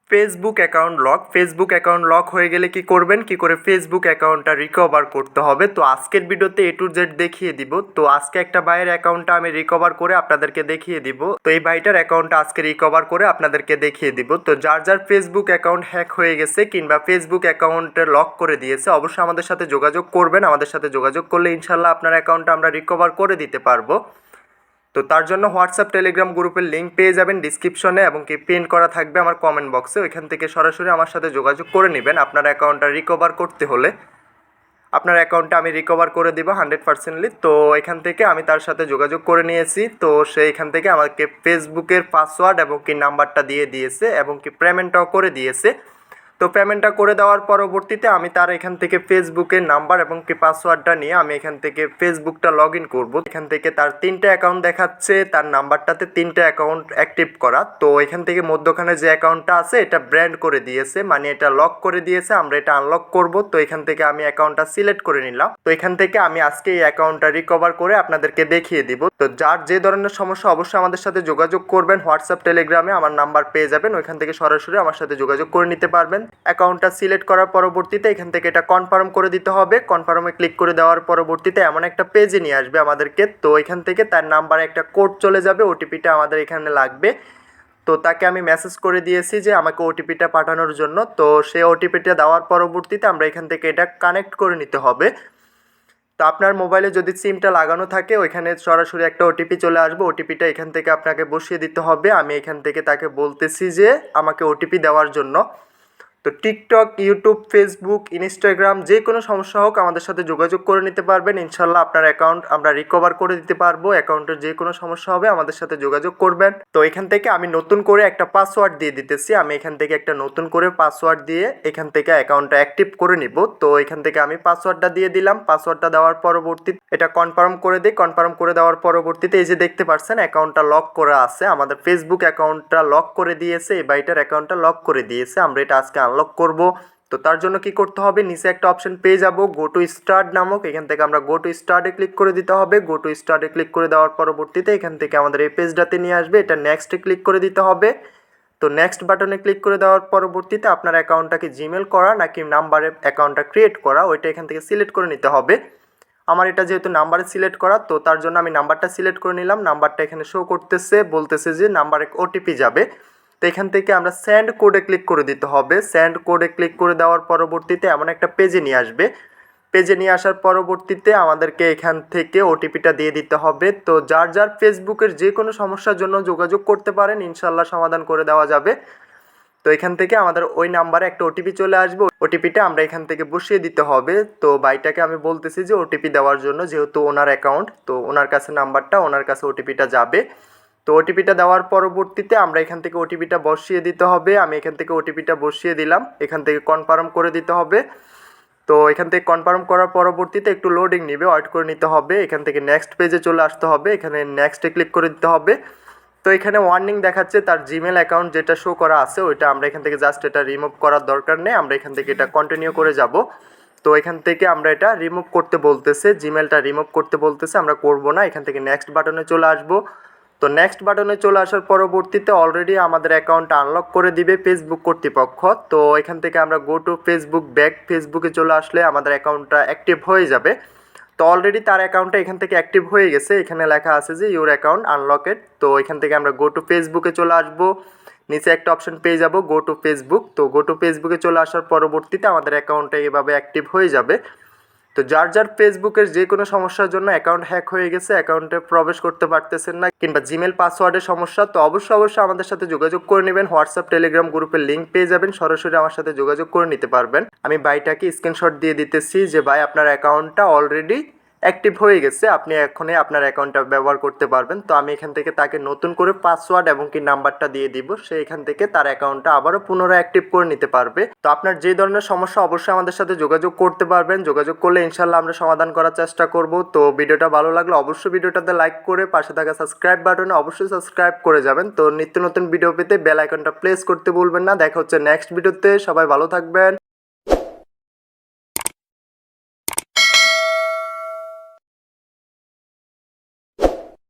Facebook account lock হয়ে গেলে কি করবেন, কি করে ফেসবুক অ্যাকাউন্টটা রিকভার করতে হবে। তো আজকের ভিডিওতে A to Z দেখিয়ে দিব। তো আজকে একটা ভাইয়ের অ্যাকাউন্টটা আমি রিকভার করে আপনাদেরকে দেখিয়ে দিব। তো এই ভাইটার অ্যাকাউন্টটা আজকে রিকভার করে আপনাদেরকে দেখিয়ে দিব। তো যার যার ফেসবুক অ্যাকাউন্ট হ্যাক হয়ে গেছে কিংবা ফেসবুক অ্যাকাউন্টে লক করে দিয়েছে, অবশ্যই আমাদের সাথে যোগাযোগ করবেন। আমাদের সাথে যোগাযোগ করলে ইনশাল্লাহ আপনার অ্যাকাউন্টটা আমরা রিকভার করে দিতে পারবো। তো তার জন্য হোয়াটসঅ্যাপ টেলিগ্রাম গ্রুপের লিঙ্ক পেয়ে যাবেন ডিসক্রিপশনে, এবং কি পিন করা থাকবে আমার কমেন্ট বক্সে। ওইখান থেকে সরাসরি আমার সাথে যোগাযোগ করে নেবেন আপনার অ্যাকাউন্টটা রিকভার করতে হলে। আপনার অ্যাকাউন্টটা আমি রিকভার করে দিব 100%লি। তো এখান থেকে আমি তার সাথে যোগাযোগ করে নিয়েছি। তো সে এখান থেকে আমাকে ফেসবুকের পাসওয়ার্ড এবং কি নাম্বারটা দিয়ে দিয়েছে, এবং কি পেমেন্টটাও করে দিয়েছে। তো পেমেন্টটা করে দেওয়ার পরবর্তীতে আমি তার এখান থেকে ফেসবুকের নাম্বার এবং কি পাসওয়ার্ডটা নিয়ে আমি এখান থেকে ফেসবুকটা লগ ইন করবো। এখান থেকে তার 3টে অ্যাকাউন্ট দেখাচ্ছে, তার নাম্বারটাতে 3টে অ্যাকাউন্ট অ্যাক্টিভ করা। তো এখান থেকে মধ্যখানে যে অ্যাকাউন্টটা আছে এটা ব্র্যান্ড করে দিয়েছে, মানে এটা লক করে দিয়েছে। আমরা এটা আনলক করব। তো এখান থেকে আমি অ্যাকাউন্টটা সিলেক্ট করে নিলাম। তো এখান থেকে আমি আজকে এই অ্যাকাউন্টটা রিকভার করে আপনাদেরকে দেখিয়ে দিব। তো যার যে ধরনের সমস্যা অবশ্যই আমাদের সাথে যোগাযোগ করবেন। হোয়াটসঅ্যাপ টেলিগ্রামে আমার নাম্বার পেয়ে যাবেন, ওইখান থেকে সরাসরি আমার সাথে যোগাযোগ করে নিতে পারবেন। অ্যাকাউন্টটা সিলেক্ট করার পরবর্তীতে এখান থেকে এটা কনফার্ম করে দিতে হবে। কনফার্মে ক্লিক করে দেওয়ার পরবর্তীতে এমন একটা পেজে নিয়ে আসবে আমাদেরকে। তো এখান থেকে তার নাম্বারে একটা কোড চলে যাবে, ওটিপিটা আমাদের এখানে লাগবে। তো তাকে আমি মেসেজ করে দিয়েছি যে আমাকে ওটিপিটা পাঠানোর জন্য। তো সে ওটিপিটা দেওয়ার পরবর্তীতে আমরা এখান থেকে এটা কানেক্ট করে নিতে হবে। তো আপনার মোবাইলে যদি সিমটা লাগানো থাকে ওইখানে সরাসরি একটা ওটিপি চলে আসবে। ওটিপিটা এখান থেকে আপনাকে বসিয়ে দিতে হবে। আমি এখান থেকে তাকে বলতেছি যে আমাকে ওটিপি দেওয়ার জন্য। তো টিকটক, ইউটিউব, ফেসবুক, ইনস্টাগ্রাম যে কোনো সমস্যা হোক আমাদের সাথে যোগাযোগ করে নিতে পারবেন। ইনশাল্লাহ আপনার অ্যাকাউন্ট আমরা রিকভার করে দিতে পারবো। অ্যাকাউন্টের যে কোনো সমস্যা হবে আমাদের সাথে যোগাযোগ করবেন। তো এখান থেকে আমি নতুন করে একটা পাসওয়ার্ড দিয়ে দিতেছি। আমি এখান থেকে একটা নতুন করে পাসওয়ার্ড দিয়ে এখান থেকে অ্যাকাউন্টটা অ্যাক্টিভ করে নিব। তো এখান থেকে আমি পাসওয়ার্ডটা দিয়ে দিলাম। পাসওয়ার্ডটা দেওয়ার পরবর্তীতে এটা কনফার্ম করে দিই। কনফার্ম করে দেওয়ার পরবর্তীতে এই যে দেখতে পাচ্ছেন অ্যাকাউন্টটা লক করা আছে। আমাদের ফেসবুক অ্যাকাউন্টটা লক করে দিয়েছে, এই বাইটার অ্যাকাউন্টটা লক করে দিয়েছে। আমরা এটা আজকে আনলক করব। তো তার জন্য কি করতে হবে, নিচে একটা অপশন পেয়ে যাব গো টু স্টার্ট নামক। এখান থেকে আমরা গো টু স্টার্টে ক্লিক করে দিতে হবে। গো টু স্টার্টে ক্লিক করে দেওয়ার পরবর্তীতে এখান থেকে আমাদের এই পেজটাতে নিয়ে আসবে। এটা নেক্সটে ক্লিক করে দিতে হবে। তো নেক্সট বাটনে ক্লিক করে দেওয়ার পরবর্তীতে আপনার অ্যাকাউন্টটাকে জিমেল করা নাকি নাম্বারে অ্যাকাউন্টটা ক্রিয়েট করা ওইটা এখান থেকে সিলেক্ট করে নিতে হবে। আমার এটা যেহেতু নাম্বারে সিলেক্ট করা, তো তার জন্য আমি নাম্বারটা সিলেক্ট করে নিলাম। নাম্বারটা এখানে শো করতেছে, বলতেছে যে নাম্বারে ওটিপি যাবে। তো এখান থেকে আমরা সেন্ড কোডে ক্লিক করে দিতে হবে। সেন্ড কোডে ক্লিক করে দেওয়ার পরবর্তীতে এমন একটা পেজে নিয়ে আসবে। পেজে নিয়ে আসার পরবর্তীতে আমাদেরকে এখান থেকে ওটিপিটা দিয়ে দিতে হবে। তো যার যার ফেসবুকের যে কোনো সমস্যার জন্য যোগাযোগ করতে পারেন, ইনশাল্লাহ সমাধান করে দেওয়া যাবে। তো এখান থেকে আমাদের ওই নাম্বারে একটা ওটিপি চলে আসবে। ওটিপিটা আমরা এখান থেকে বসিয়ে দিতে হবে। তো বাইটাকে আমি বলতেছি যে ওটিপি দেওয়ার জন্য, যেহেতু ওনার অ্যাকাউন্ট, তো ওনার কাছে নাম্বারটা, ওনার কাছে ওটিপিটা যাবে। তো ওটিপিটা দেওয়ার পরবর্তীতে আমরা এখান থেকে ওটিপিটা বসিয়ে দিতে হবে। আমি এখান থেকে ওটিপিটা বসিয়ে দিলাম। এখান থেকে কনফার্ম করে দিতে হবে। তো এখান থেকে কনফার্ম করার পরবর্তীতে একটু লোডিং নেবে, ওয়েট করে নিতে হবে। এখান থেকে নেক্সট পেজে চলে আসতে হবে। এখানে নেক্সটে ক্লিক করে দিতে হবে। তো এখানে ওয়ার্নিং দেখাচ্ছে তার জিমেল অ্যাকাউন্ট যেটা শো করা আছে ওইটা আমরা এখান থেকে জাস্ট এটা রিমুভ করার দরকার নেই। আমরা এখান থেকে এটা কন্টিনিউ করে যাব। তো এখান থেকে আমরা এটা রিমুভ করতে বলতেছে, জিমেলটা রিমুভ করতে বলতেছে, আমরা করব না। এখান থেকে নেক্সট বাটনে চলে আসব। তো নেক্সট বাটনে চলে আসার পরবর্তীতে অলরেডি আমাদের অ্যাকাউন্ট আনলক করে দিবে ফেসবুক কর্তৃপক্ষ। তো এখান থেকে আমরা গো টু ফেসবুক ব্যাক, ফেসবুকে চলে আসলে আমাদের অ্যাকাউন্টটা অ্যাক্টিভ হয়ে যাবে। তো অলরেডি তার অ্যাকাউন্টটা এখান থেকে অ্যাক্টিভ হয়ে গেছে। এখানে লেখা আছে যে ইউর অ্যাকাউন্ট আনলকেড। তো এখান থেকে আমরা গো টু ফেসবুকে চলে আসবো। নিচে একটা অপশন পেয়ে যাব গো টু ফেসবুক। তো গো টু ফেসবুকে চলে আসার পরবর্তীতে আমাদের অ্যাকাউন্টটা এভাবে অ্যাক্টিভ হয়ে যাবে। তো যার যার ফেসবুকের যে কোনো সমস্যার জন্য অ্যাকাউন্ট হ্যাক হয়ে গেছে, অ্যাকাউন্টে প্রবেশ করতে পারতেছেন না, কিংবা জিমেল পাসওয়ার্ডের সমস্যা, তো অবশ্যই আমাদের সাথে যোগাযোগ করে নেবেন। হোয়াটসঅ্যাপ টেলিগ্রাম গ্রুপের লিঙ্ক পেয়ে যাবেন, সরাসরি আমার সাথে যোগাযোগ করে নিতে পারবেন। আমি ভাইটাকে স্ক্রিনশট দিয়ে দিতেছি যে ভাই আপনার অ্যাকাউন্টটা অলরেডি অ্যাক্টিভ হয়ে গেছে, আপনি এখনই আপনার অ্যাকাউন্টটা ব্যবহার করতে পারবেন। তো আমি এখান থেকে তাকে নতুন করে পাসওয়ার্ড এবং কি নাম্বারটা দিয়ে দিব। সে এখান থেকে তার অ্যাকাউন্টটা আবারও পুনরায় অ্যাক্টিভ করে নিতে পারবে। তো আপনার যে ধরনের সমস্যা অবশ্যই আমাদের সাথে যোগাযোগ করতে পারবেন। যোগাযোগ করলে ইনশাল্লাহ আমরা সমাধান করার চেষ্টা করব। তো ভিডিওটা ভালো লাগলে অবশ্যই ভিডিওটাতে লাইক করে পাশে থাকা সাবস্ক্রাইব বাটনে অবশ্যই সাবস্ক্রাইব করে যাবেন। তো নিত্য নতুন ভিডিও পেতে বেল আইকনটা প্রেস করতে ভুলবেন না। দেখা হচ্ছে নেক্সট ভিডিওতে। সবাই ভালো থাকবেন।